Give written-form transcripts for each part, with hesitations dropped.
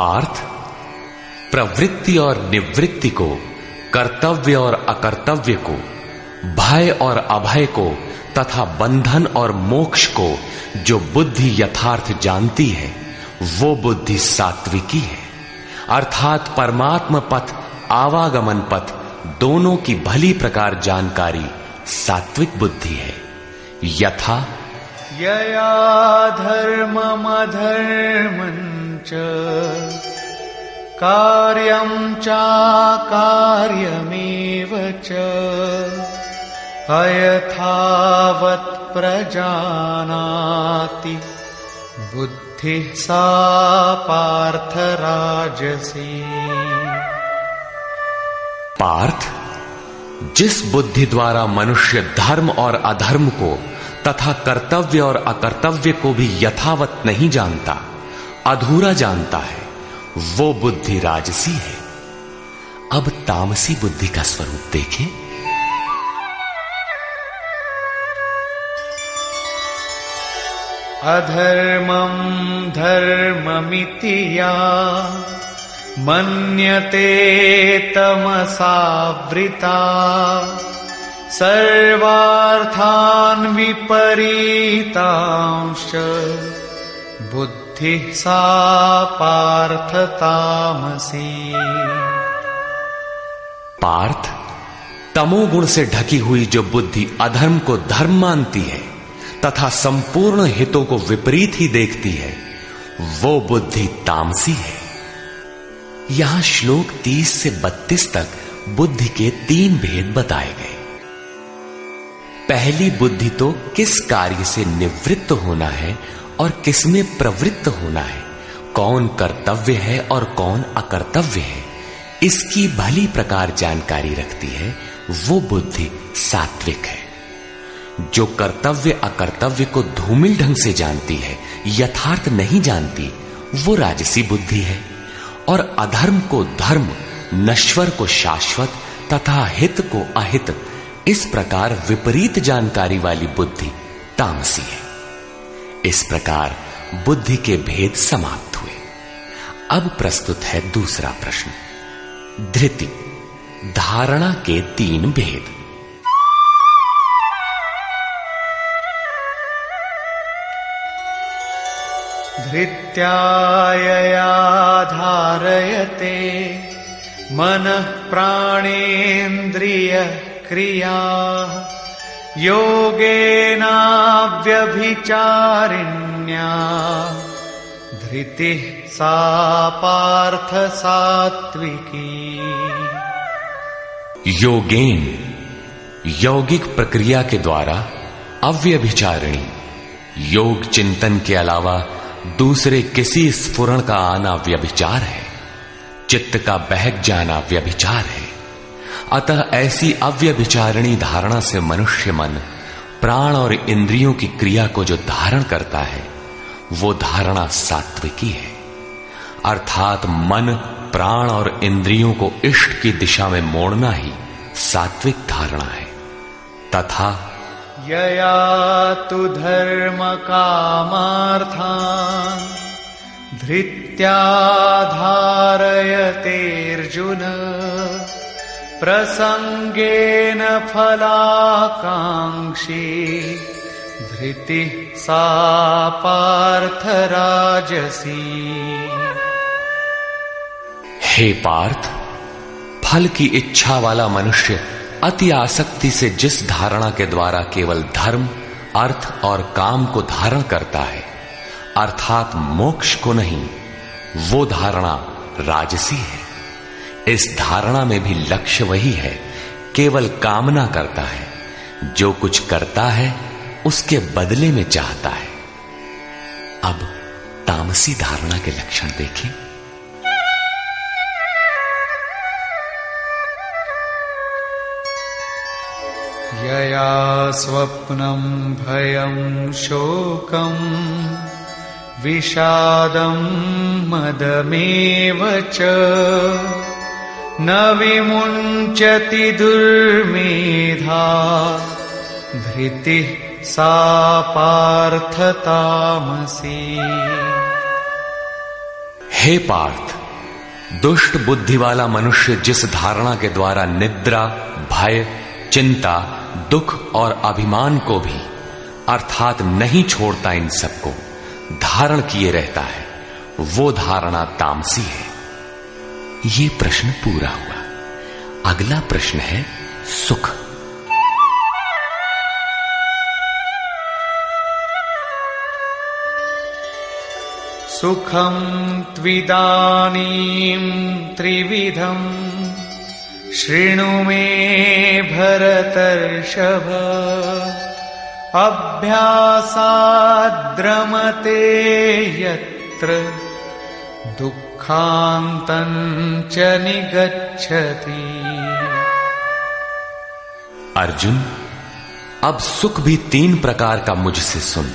पार्थ, प्रवृत्ति और निवृत्ति को, कर्तव्य और अकर्तव्य को, भय और अभय को तथा बंधन और मोक्ष को जो बुद्धि यथार्थ जानती है वो बुद्धि सात्विकी है। अर्थात परमात्म पथ, आवागमन पथ दोनों की भली प्रकार जानकारी सात्विक बुद्धि है। यथा यया धर्मम अधर्मं च कार्यं चाकार्यमेव च अयथावत् प्रजानाति बुद्धिः सा पार्थ राजसी। पार्थ, जिस बुद्धि द्वारा मनुष्य धर्म और अधर्म को तथा कर्तव्य और अकर्तव्य को भी यथावत नहीं जानता, अधूरा जानता है, वो बुद्धि राजसी है। अब तामसी बुद्धि का स्वरूप देखें। अधर्मं धर्ममिति या मन्यते तमसावृता सर्वार्थान् विपरीतांश्च बुद्धिः सा पार्थ तामसी। पार्थ, तमोगुण से ढकी हुई जो बुद्धि अधर्म को धर्म मानती है तथा संपूर्ण हितों को विपरीत ही देखती है, वो बुद्धि तामसी है। यहां श्लोक 30 से 32 तक बुद्धि के 3 भेद बताए गए। पहली बुद्धि तो किस कार्य से निवृत्त होना है और किसमें प्रवृत्त होना है, कौन कर्तव्य है और कौन अकर्तव्य है, इसकी भली प्रकार जानकारी रखती है, वो बुद्धि सात्विक है। जो कर्तव्य अकर्तव्य को धूमिल ढंग से जानती है, यथार्थ नहीं जानती, वो राजसी बुद्धि है। और अधर्म को धर्म, नश्वर को शाश्वत तथा हित को अहित, इस प्रकार विपरीत जानकारी वाली बुद्धि तामसी है। इस प्रकार बुद्धि के भेद समाप्त हुए। अब प्रस्तुत है दूसरा प्रश्न। धृति, धारणा के 3 भेद। धृत्यायया धारयते मनः प्राणेन्द्रिय क्रिया योगेनाव्यभिचारिण्या धृतिः सा पार्थ सात्विकी। योगेन, यौगिक प्रक्रिया के द्वारा अव्यभिचारिणी, योग चिंतन के अलावा दूसरे किसी स्फुरण का आना व्यभिचार है। चित्त का बहक जाना व्यभिचार है। अतः ऐसी अव्यभिचारिणी धारणा से मनुष्य मन, प्राण और इंद्रियों की क्रिया को जो धारण करता है, वो धारणा सात्विकी है। अर्थात मन, प्राण और इंद्रियों को इष्ट की दिशा में मोड़ना ही सात्विक धारणा है। तथा यया तु धर्म कामार्थान् धृत्या धारयतेऽर्जुन प्रसंगेन फलाकांक्षी धृतिः सा पार्थ राजसी। हे पार्थ, फल की इच्छा वाला मनुष्य अति आसक्ति से जिस धारणा के द्वारा केवल धर्म, अर्थ और काम को धारण करता है, अर्थात मोक्ष को नहीं, वो धारणा राजसी है। इस धारणा में भी लक्ष्य वही है, केवल कामना करता है, जो कुछ करता है उसके बदले में चाहता है। अब तामसी धारणा के लक्षण देखें। यया स्वप्नं भयं शोकं विषादं मदमेव च न विमुञ्चति दुर्मेधा धृतिः सा पार्थ तामसी। हे पार्थ, दुष्ट बुद्धि वाला मनुष्य जिस धारणा के द्वारा निद्रा, भय, चिंता, दुख और अभिमान को भी अर्थात नहीं छोड़ता, इन सबको धारण किए रहता है, वो धारणा तामसी है। ये प्रश्न पूरा हुआ। अगला प्रश्न है सुख। सुखं त्विदानीं त्रिविधं शृणु मे भरतर्षभ। अभ्यासाद्रमते यत्र दुःखान्तं च निगच्छति। अर्जुन, अब सुख भी 3 प्रकार का मुझसे सुन।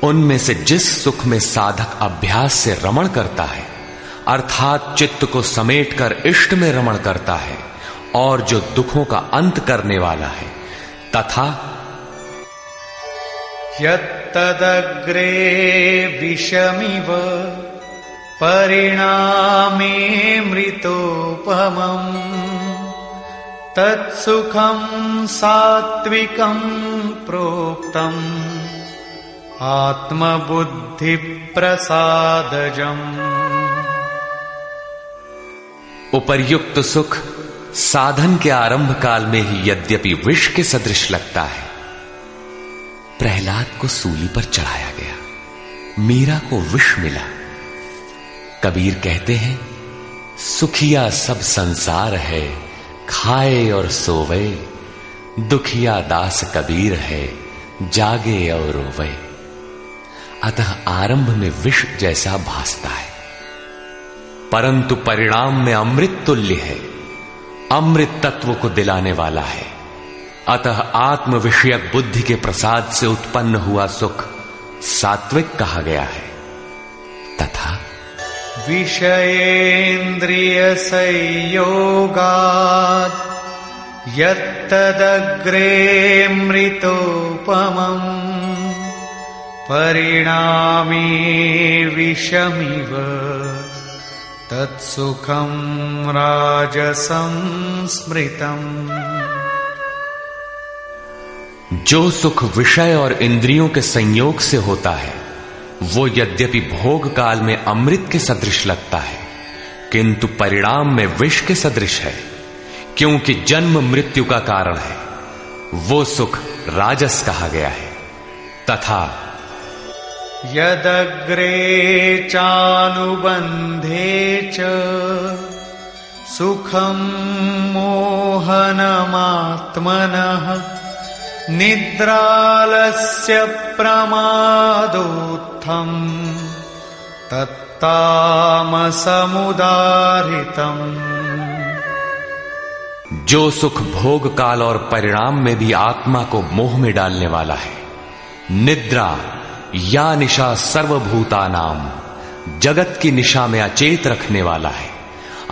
उनमें से जिस सुख में साधक अभ्यास से रमण करता है, अर्थात चित्त को समेटकर इष्ट में रमण करता है, और जो दुखों का अंत करने वाला है, तथा यत्तदग्रे विषमिव परिणामे मृतोपमम् तत्सुखं सात्विकं प्रोक्तम् आत्मबुद्धि प्रसादजम्। उपर्युक्त सुख साधन के आरंभ काल में ही यद्यपि विष के सदृश लगता है, प्रहलाद को सूली पर चढ़ाया गया, मीरा को विष मिला। कबीर कहते हैं, सुखिया सब संसार है, खाए और सोवे, दुखिया दास कबीर है, जागे और रोवे। अतः आरंभ में विष जैसा भासता है, परंतु परिणाम में अमृत तुल्य है, अमृत तत्व को दिलाने वाला है। अतः आत्म विषयक बुद्धि के प्रसाद से उत्पन्न हुआ सुख सात्विक कहा गया है। तथा विषयेन्द्रिय संयोगात् यत्तदग्रे मृतोपमम् परिणामे विषमिव तत्सुखं राजसं स्मृतम्। जो सुख विषय और इंद्रियों के संयोग से होता है, वो यद्यपि भोग काल में अमृत के सदृश लगता है, किंतु परिणाम में विष के सदृश है, क्योंकि जन्म मृत्यु का कारण है। वो सुख राजस कहा गया है। तथा यदग्रे चानुबंधे च सुखं मोहनमात्मनः निद्रालस्य प्रमादोत्थं तत्तामसमुदाहृतम्। जो सुख भोग काल और परिणाम में भी आत्मा को मोह में डालने वाला है, निद्रा या निशा सर्वभूतानाम, जगत की निशा में अचेत रखने वाला है,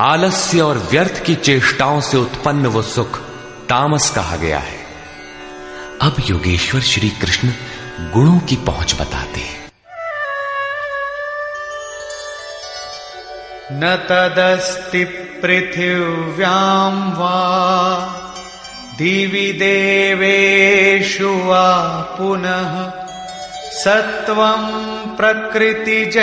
आलस्य और व्यर्थ की चेष्टाओं से उत्पन्न वो सुख तामस कहा गया है। अब योगेश्वर श्री कृष्ण गुणों की पहुंच बताते हैं। न तदस्ति पृथिव्यां वा दिवि देवेषु वा पुनः सत्वं प्रकृतिजैर्मुक्तम्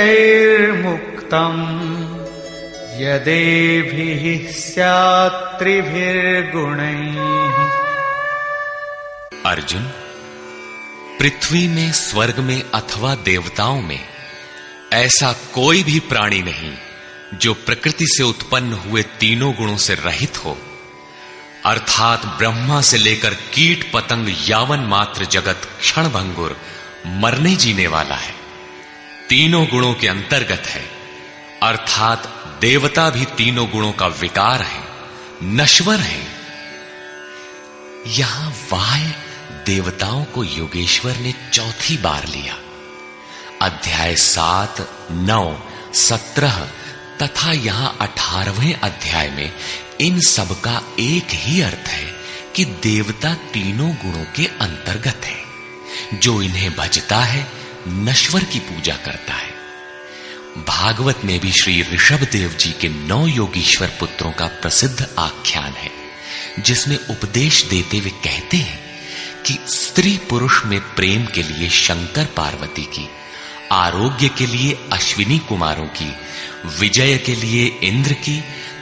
यदेभिः स्यात् त्रिभिर्गुणैः। अर्जुन, पृथ्वी में, स्वर्ग में अथवा देवताओं में ऐसा कोई भी प्राणी नहीं जो प्रकृति से उत्पन्न हुए तीनों गुणों से रहित हो, अर्थात ब्रह्मा से लेकर कीट पतंग यावन मात्र जगत क्षणभंगुर मरने जीने वाला है, तीनों गुणों के अंतर्गत है। अर्थात देवता भी तीनों गुणों का विकार है, नश्वर है। यहां वाय देवताओं को योगेश्वर ने चौथी बार लिया। अध्याय 7, 9, 17 तथा यहां 18वें अध्याय में इन सब का एक ही अर्थ है कि देवता तीनों गुणों के अंतर्गत है। जो इन्हें भजता है, नश्वर की पूजा करता है। भागवत में भी श्री ऋषभदेव जी के 9 योगीश्वर पुत्रों का प्रसिद्ध आख्यान है, जिसमें उपदेश देते हुए कहते हैं कि स्त्री पुरुष में प्रेम के लिए शंकर पार्वती की, आरोग्य के लिए अश्विनी कुमारों की, विजय के लिए इंद्र की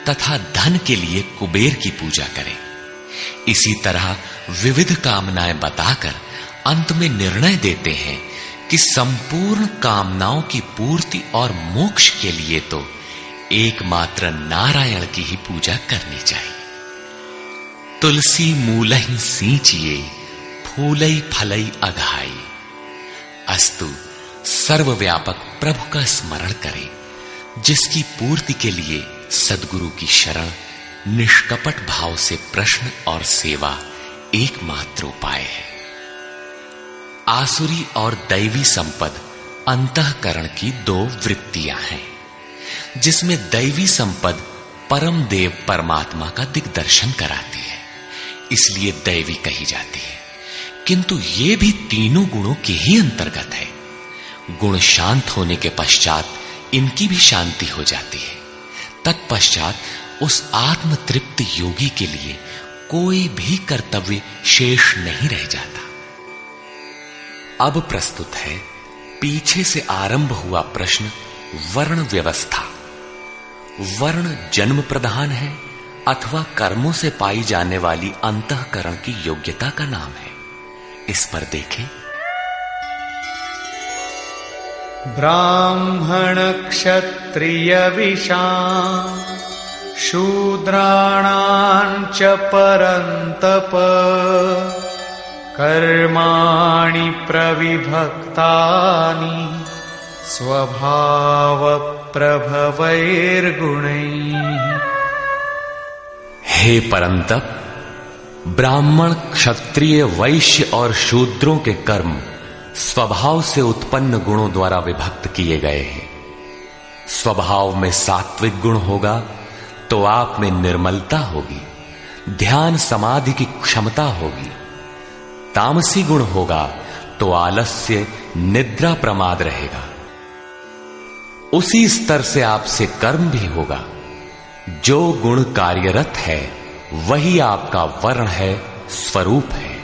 तथा धन के लिए कुबेर की पूजा करें। इसी तरह विविध कामनाएं बताकर अंत में निर्णय देते हैं कि संपूर्ण कामनाओं की पूर्ति और मोक्ष के लिए तो एकमात्र नारायण की ही पूजा करनी चाहिए। तुलसी मूलहि सींचिए, फूलई फलई अघाई। अस्तु सर्वव्यापक प्रभु का स्मरण करें, जिसकी पूर्ति के लिए सद्गुरु की शरण, निष्कपट भाव से प्रश्न और सेवा एकमात्र उपाय है। आसुरी और दैवी संपद अंतःकरण की 2 वृत्तियां हैं, जिसमें दैवी संपद परम देव परमात्मा का दिग्दर्शन कराती है, इसलिए दैवी कही जाती है। किंतु ये भी तीनों गुणों के ही अंतर्गत है। गुण शांत होने के पश्चात इनकी भी शांति हो जाती है। तत्पश्चात उस आत्म तृप्त योगी के लिए कोई भी कर्तव्य शेष नहीं रह जाता। अब प्रस्तुत है पीछे से आरंभ हुआ प्रश्न, वर्ण व्यवस्था। वर्ण जन्म प्रधान है अथवा कर्मों से पाई जाने वाली अंतःकरण की योग्यता का नाम है। इस पर देखें। ब्राह्मण क्षत्रिय विशाम शूद्राणां च परन्तप कर्माणि प्रविभक्तानि स्वभाव प्रभवैर्गुणैः। हे परंतप, ब्राह्मण, क्षत्रिय, वैश्य और शूद्रों के कर्म स्वभाव से उत्पन्न गुणों द्वारा विभक्त किए गए हैं। स्वभाव में सात्विक गुण होगा तो आप में निर्मलता होगी, ध्यान समाधि की क्षमता होगी। तामसी गुण होगा तो आलस्य, निद्रा, प्रमाद रहेगा। उसी स्तर से आपसे कर्म भी होगा। जो गुण कार्यरत है वही आपका वर्ण है, स्वरूप है।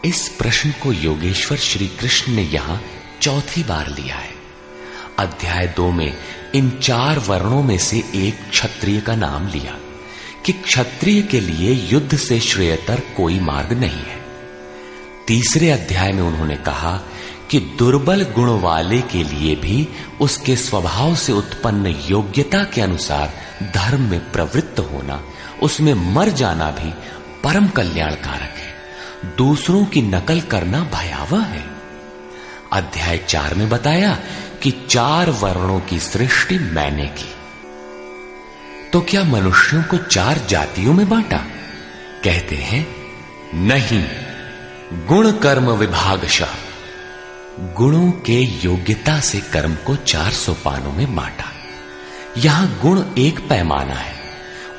इस प्रश्न को योगेश्वर श्री कृष्ण ने यहां 4थी बार लिया है। अध्याय 2 में इन 4 वर्णों में से एक क्षत्रिय का नाम लिया कि क्षत्रिय के लिए युद्ध से श्रेयतर कोई मार्ग नहीं है। तीसरे अध्याय में उन्होंने कहा कि दुर्बल गुण वाले के लिए भी उसके स्वभाव से उत्पन्न योग्यता के अनुसार धर्म में प्रवृत्त होना, उसमें मर जाना भी परम कल्याणकारक है। दूसरों की नकल करना भयावह है। अध्याय 4 में बताया कि 4 वर्णों की सृष्टि मैंने की। तो क्या मनुष्यों को 4 जातियों में बांटा? कहते हैं नहीं, गुण कर्म विभागशः। गुणों के योग्यता से कर्म को 4 सोपानों में बांटा। यहां गुण एक पैमाना है,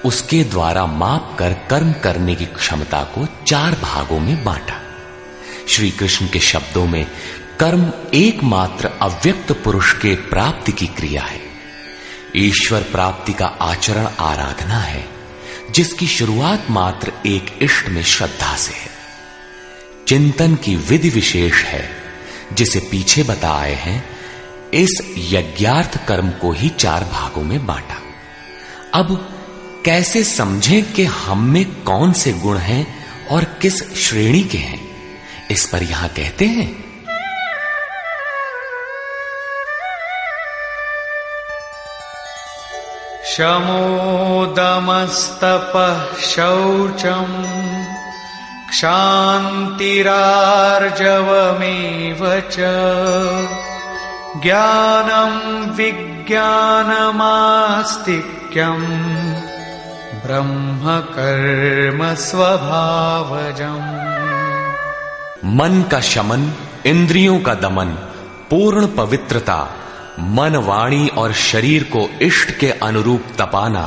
उसके द्वारा माप कर कर्म करने की क्षमता को 4 भागों में बांटा। श्री कृष्ण के शब्दों में कर्म एकमात्र अव्यक्त पुरुष के प्राप्ति की क्रिया है। ईश्वर प्राप्ति का आचरण आराधना है, जिसकी शुरुआत मात्र एक इष्ट में श्रद्धा से है। चिंतन की विधि विशेष है, जिसे पीछे बता आए हैं। इस यज्ञार्थ कर्म को ही 4 भागों में बांटा। अब कैसे समझें कि हम में कौन से गुण हैं और किस श्रेणी के हैं? इस पर यहां कहते हैं शमोदमस्तपः शौचम् क्षान्तिरार्जवमेव च ज्ञानं विज्ञानमास्तिक्यम् ब्रह्म कर्म स्वभावजम्। मन का शमन, इंद्रियों का दमन, पूर्ण पवित्रता, मन, वाणी और शरीर को इष्ट के अनुरूप तपाना,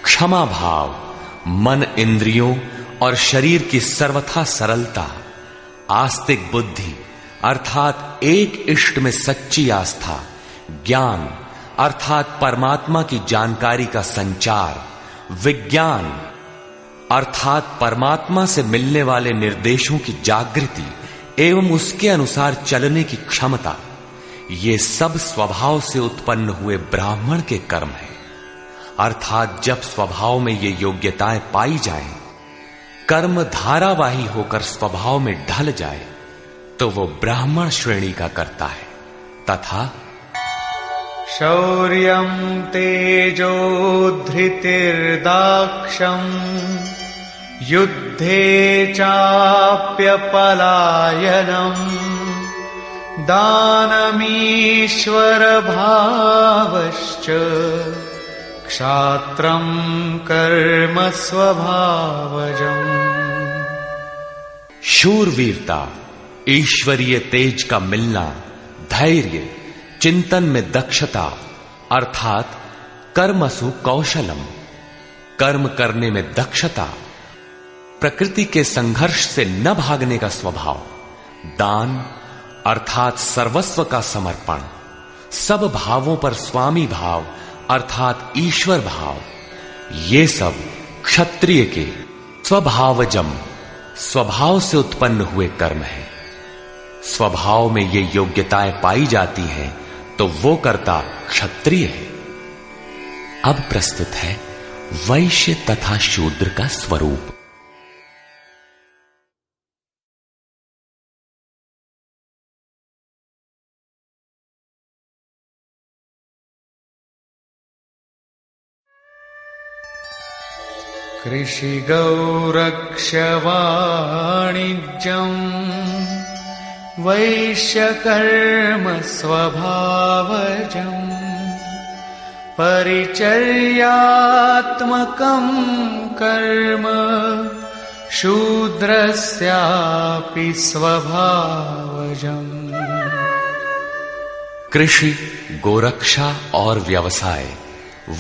क्षमा भाव, मन, इंद्रियों और शरीर की सर्वथा सरलता, आस्तिक बुद्धि अर्थात एक इष्ट में सच्ची आस्था, ज्ञान अर्थात परमात्मा की जानकारी का संचार, विज्ञान अर्थात परमात्मा से मिलने वाले निर्देशों की जागृति एवं उसके अनुसार चलने की क्षमता, ये सब स्वभाव से उत्पन्न हुए ब्राह्मण के कर्म हैं। अर्थात जब स्वभाव में ये योग्यताएं पाई जाएं, कर्म धारावाही होकर स्वभाव में ढल जाए, तो वो ब्राह्मण श्रेणी का कर्ता है। तथा शौर्यं तेजो धृतिर्दाक्षं युद्धे चाप्यपलायनम् दानमीश्वर भावश्च क्षात्रं कर्म स्वभावजम्। शूरवीरता, ईश्वरीय तेज का मिलना, धैर्य, चिंतन में दक्षता अर्थात कर्मसु कौशलम, कर्म करने में दक्षता, प्रकृति के संघर्ष से न भागने का स्वभाव, दान अर्थात सर्वस्व का समर्पण, सब भावों पर स्वामी भाव अर्थात ईश्वर भाव, ये सब क्षत्रिय के स्वभावजम, स्वभाव से उत्पन्न हुए कर्म हैं। स्वभाव में ये योग्यताएं पाई जाती हैं तो वो कर्ता क्षत्रिय है। अब प्रस्तुत है वैश्य तथा शूद्र का स्वरूप। कृषि गौरक्ष वाणिज्यम् वैश्यकर्म स्वभावजम् परिचर्यात्मकं कर्म शूद्रस्यापि स्वभावजम्। कृषि, गोरक्षा और व्यवसाय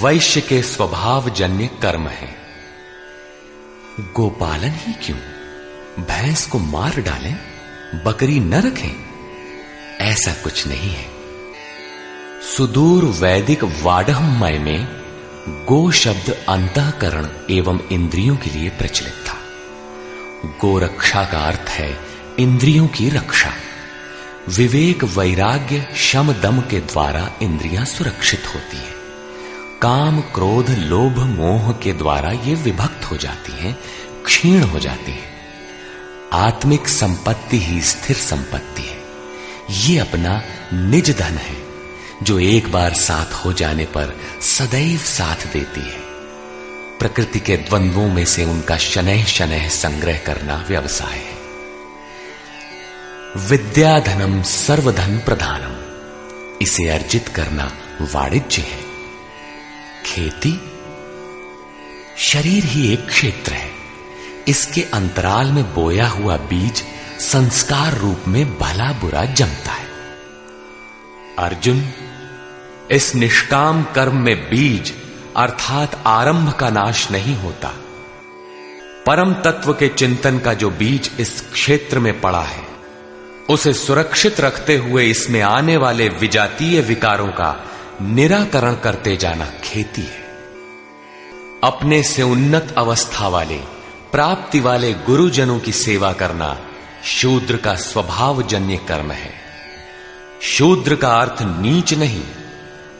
वैश्य के स्वभावजन्य कर्म है। गोपालन ही क्यों, भैंस को मार डालें, बकरी न रखें, ऐसा कुछ नहीं है। सुदूर वैदिक वाडहमय में गो शब्द अंतःकरण एवं इंद्रियों के लिए प्रचलित था। गोरक्षा का अर्थ है इंद्रियों की रक्षा। विवेक, वैराग्य, शम, दम के द्वारा इंद्रियां सुरक्षित होती हैं। काम, क्रोध, लोभ, मोह के द्वारा ये विभक्त हो जाती हैं, क्षीण हो जाती हैं। आत्मिक संपत्ति ही स्थिर संपत्ति है। ये अपना निज धन है जो एक बार साथ हो जाने पर सदैव साथ देती है। प्रकृति के द्वंद्वों में से उनका शनैः शनैः संग्रह करना व्यवसाय है। विद्याधनम सर्वधन प्रधानम, इसे अर्जित करना वाणिज्य है। खेती, शरीर ही एक क्षेत्र है। इसके अंतराल में बोया हुआ बीज संस्कार रूप में भला बुरा जमता है। अर्जुन, इस निष्काम कर्म में बीज अर्थात आरंभ का नाश नहीं होता। परम तत्व के चिंतन का जो बीज इस क्षेत्र में पड़ा है, उसे सुरक्षित रखते हुए इसमें आने वाले विजातीय विकारों का निराकरण करते जाना खेती है। अपने से उन्नत अवस्था वाले, प्राप्ति वाले गुरुजनों की सेवा करना शूद्र का स्वभावजन्य कर्म है। शूद्र का अर्थ नीच नहीं,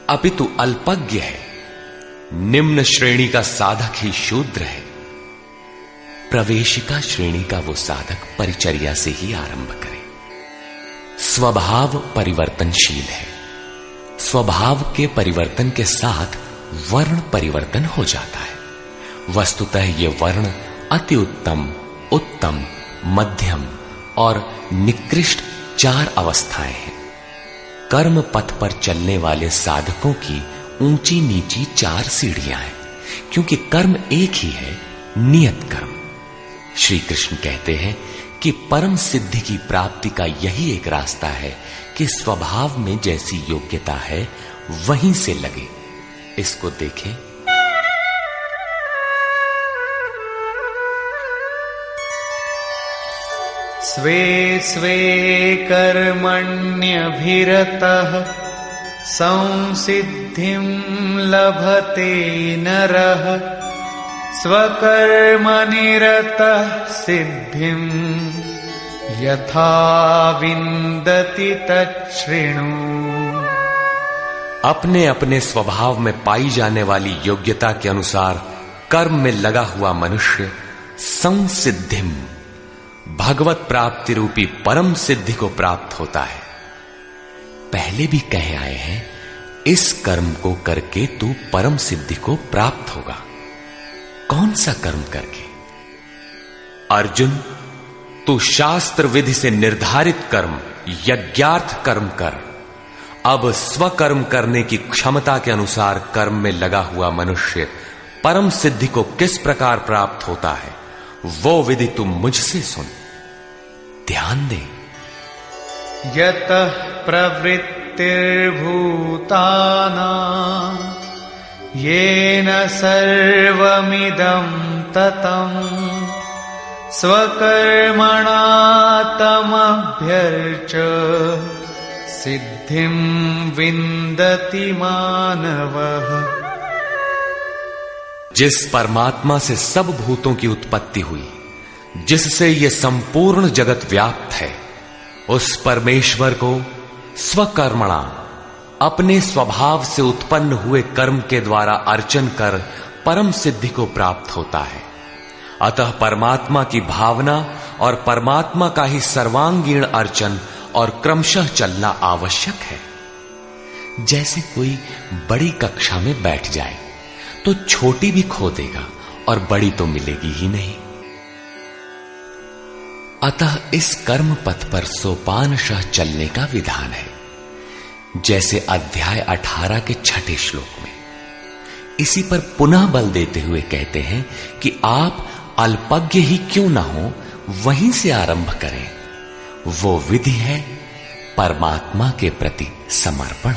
अपितु अल्पज्ञ है। निम्न श्रेणी का साधक ही शूद्र है। प्रवेशिका श्रेणी का वो साधक परिचर्या से ही आरंभ करे। स्वभाव परिवर्तनशील है। स्वभाव के परिवर्तन के साथ वर्ण परिवर्तन हो जाता है। वस्तुतः ये वर्ण अति उत्तम, उत्तम, मध्यम और निकृष्ट 4 अवस्थाएं हैं। कर्म पथ पर चलने वाले साधकों की ऊंची नीची 4 सीढ़ियां हैं, क्योंकि कर्म एक ही है, नियत कर्म। श्री कृष्ण कहते हैं कि परम सिद्धि की प्राप्ति का यही एक रास्ता है कि स्वभाव में जैसी योग्यता है वहीं से लगे। इसको देखें। स्वे स्वे कर्मण्यभिरतः संसिद्धिं लभते नरः स्वकर्मनिरतः सिद्धिं यथा विन्दति तच्छृणु। अपने अपने स्वभाव में पाई जाने वाली योग्यता के अनुसार कर्म में लगा हुआ मनुष्य संसिद्धिम भगवत प्राप्ति रूपी परम सिद्धि को प्राप्त होता है। पहले भी कहे आए हैं, इस कर्म को करके तू परम सिद्धि को प्राप्त होगा। कौन सा कर्म करके? अर्जुन, तू शास्त्र विधि से निर्धारित कर्म यज्ञार्थ कर्म कर। अब स्वकर्म करने की क्षमता के अनुसार कर्म में लगा हुआ मनुष्य परम सिद्धि को किस प्रकार प्राप्त होता है, वो विधि तुम मुझसे सुन। ध्यान दे। यतः प्रवृत्तिर्भूतानां येन सर्वमिदं ततं स्वकर्मणा तमभ्यर्च्य सिद्धिं विन्दति मानवः। जिस परमात्मा से सब भूतों की उत्पत्ति हुई, जिससे ये संपूर्ण जगत व्याप्त है, उस परमेश्वर को स्वकर्मणा अपने स्वभाव से उत्पन्न हुए कर्म के द्वारा अर्चन कर परम सिद्धि को प्राप्त होता है। अतः परमात्मा की भावना और परमात्मा का ही सर्वांगीण अर्चन और क्रमशः चलना आवश्यक है। जैसे कोई बड़ी कक्षा में बैठ जाए तो छोटी भी खो देगा और बड़ी तो मिलेगी ही नहीं। अतः इस कर्म पथ पर सोपानशः चलने का विधान है। जैसे अध्याय 18 के 6 श्लोक में। इसी पर पुनः बल देते हुए कहते हैं कि आप अल्पज्ञ ही क्यों ना हो, वहीं से आरंभ करें। वो विधि है परमात्मा के प्रति समर्पण।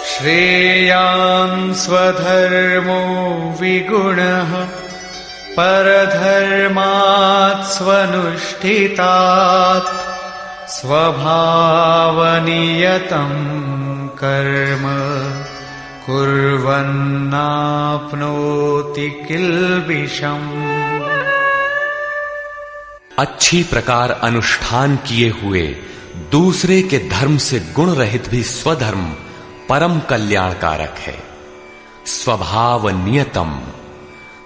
श्रेयान् स्वधर्मो विगुणः परधर्मात् स्वनुष्ठितात् स्वभावनियतं कर्म कुर्वन्नाप्नोति किल्बिषम्। अच्छी प्रकार अनुष्ठान किए हुए दूसरे के धर्म से गुण रहित भी स्वधर्म परम कल्याणकारक है। स्वभाव नियतम,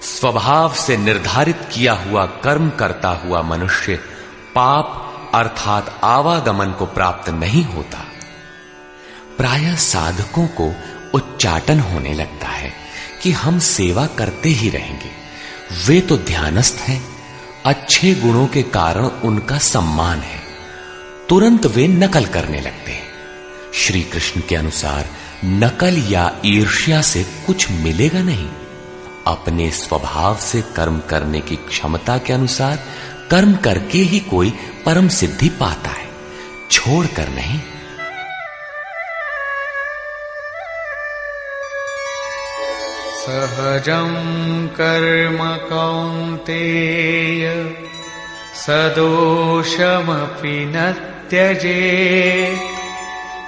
स्वभाव से निर्धारित किया हुआ कर्म करता हुआ मनुष्य पाप अर्थात आवागमन को प्राप्त नहीं होता। प्रायः साधकों को उच्चाटन होने लगता है कि हम सेवा करते ही रहेंगे। वे तो ध्यानस्थ हैं, अच्छे गुणों के कारण उनका सम्मान है। तुरंत वे नकल करने लगते हैं। श्री कृष्ण के अनुसार नकल या ईर्ष्या से कुछ मिलेगा नहीं। अपने स्वभाव से कर्म करने की क्षमता के अनुसार कर्म करके ही कोई परम सिद्धि पाता है, छोड़कर नहीं। सहजं कर्म कौन्तेय सदोषमपि न त्यजेत्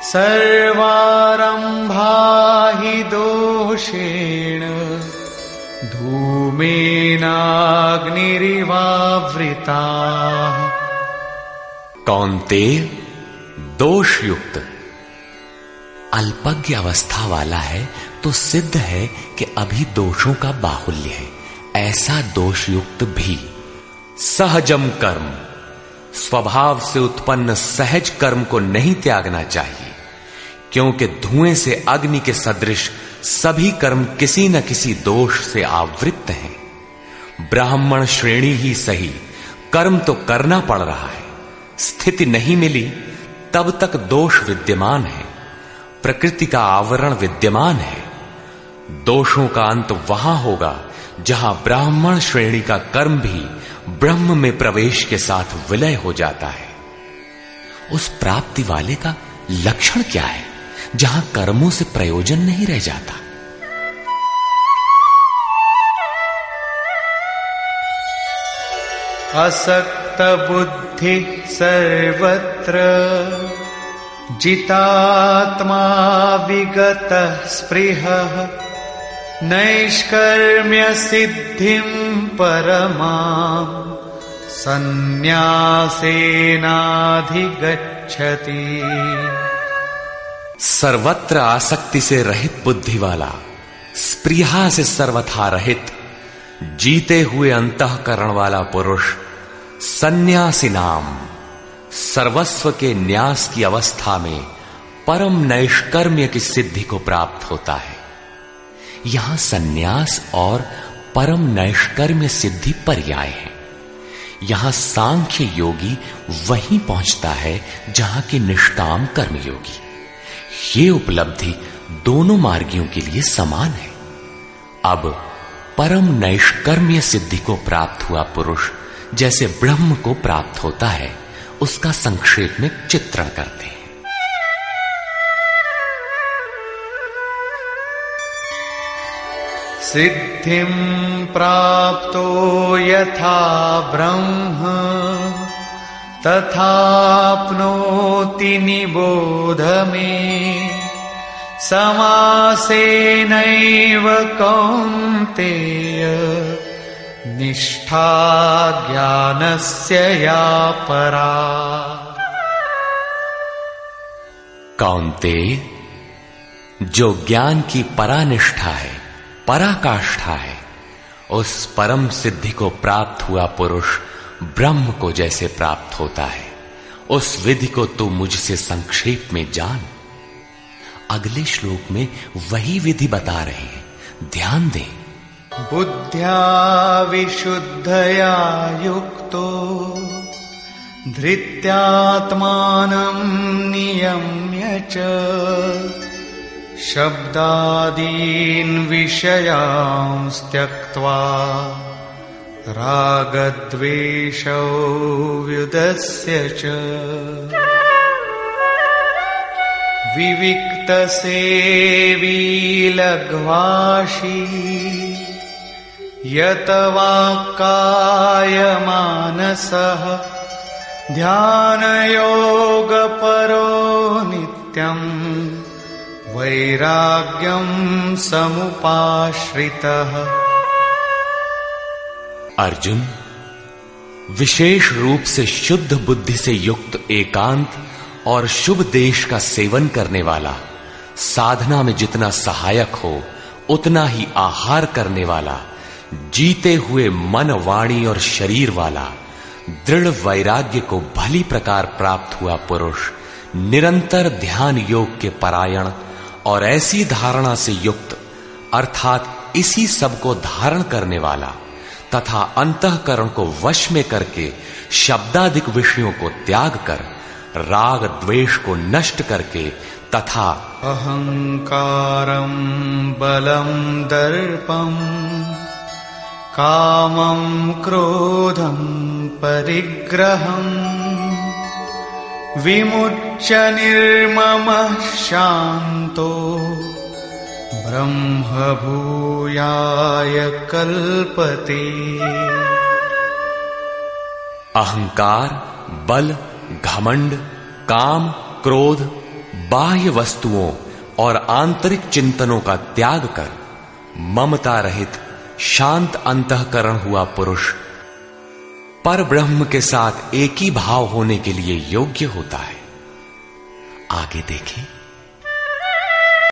सर्वारम्भा हि दोषेण धूमेनाग्निरिवावृताः। कौन्तेय, दोष युक्त अल्पज्ञ अवस्था वाला है तो सिद्ध है कि अभी दोषों का बाहुल्य है। ऐसा दोष युक्त भी सहजम कर्म, स्वभाव से उत्पन्न सहज कर्म को नहीं त्यागना चाहिए, क्योंकि धुएं से अग्नि के सदृश सभी कर्म किसी न किसी दोष से आवृत्त हैं। ब्राह्मण श्रेणी ही सही, कर्म तो करना पड़ रहा है। स्थिति नहीं मिली तब तक दोष विद्यमान है, प्रकृति का आवरण विद्यमान है। दोषों का अंत वहां होगा जहां ब्राह्मण श्रेणी का कर्म भी ब्रह्म में प्रवेश के साथ विलय हो जाता है। उस प्राप्ति वाले का लक्षण क्या है जहां कर्मों से प्रयोजन नहीं रह जाता। असक्त बुद्धि सर्वत्र जितात्मा विगत स्पृहः नैष्कर्म्य सिद्धिं परमां संन्यासेनाधिगच्छति। सर्वत्र आसक्ति से रहित बुद्धि वाला, स्पृहा से सर्वथा रहित, जीते हुए अंतःकरण वाला पुरुष सन्यासी नाम सर्वस्व के न्यास की अवस्था में परम नैष्कर्म्य की सिद्धि को प्राप्त होता है। यहां सन्यास और परम नैष्कर्म्य सिद्धि पर्याय है। यहां सांख्य योगी वहीं पहुंचता है जहां की निष्काम कर्मयोगी। ये उपलब्धि दोनों मार्गियों के लिए समान है। अब परम नैष्कर्म्य सिद्धि को प्राप्त हुआ पुरुष जैसे ब्रह्म को प्राप्त होता है, उसका संक्षेप में चित्रण करते हैं। सिद्धिं प्राप्तो यथा ब्रह्म तथाप्नोति निबोध मे। समासेनैव कौन्तेय निष्ठा ज्ञानस्य या परा। कौन्तेय, जो ज्ञान की परानिष्ठा है, पराकाष्ठा है, उस परम सिद्धि को प्राप्त हुआ पुरुष ब्रह्म को जैसे प्राप्त होता है, उस विधि को तू मुझसे संक्षेप में जान। अगले श्लोक में वही विधि बता रहे हैं, ध्यान दें। बुद्ध्या विशुद्धया युक्तो धृत्यात्मानं नियम्य च शब्दादीन् विषयांस् त्यक्त्वा रागद्वेषौ व्युदस्य च विविक्तसेवी लघ्वाशी यत वाक्कायमानसः ध्यानयोगपरो नित्यम् वैराग्यं समुपाश्रितः। अर्जुन, विशेष रूप से शुद्ध बुद्धि से युक्त एकांत और शुभ देश का सेवन करने वाला, साधना में जितना सहायक हो उतना ही आहार करने वाला, जीते हुए मन, वाणी और शरीर वाला, दृढ़ वैराग्य को भली प्रकार प्राप्त हुआ पुरुष निरंतर ध्यान योग के परायण और ऐसी धारणा से युक्त, अर्थात इसी सब को धारण करने वाला तथा अंतःकरण को वश में करके शब्दादिक विषयों को त्याग कर राग द्वेष को नष्ट करके तथा अहंकारं बलं दर्पं कामं क्रोधं परिग्रहं विमुच्य निर्ममः शांतो ब्रह्मभूयाय कल्पते। अहंकार, बल, घमंड, काम, क्रोध, बाह्य वस्तुओं और आंतरिक चिंतनों का त्याग कर ममता रहित शांत अंतःकरण हुआ पुरुष पर ब्रह्म के साथ एक ही भाव होने के लिए योग्य होता है। आगे देखें।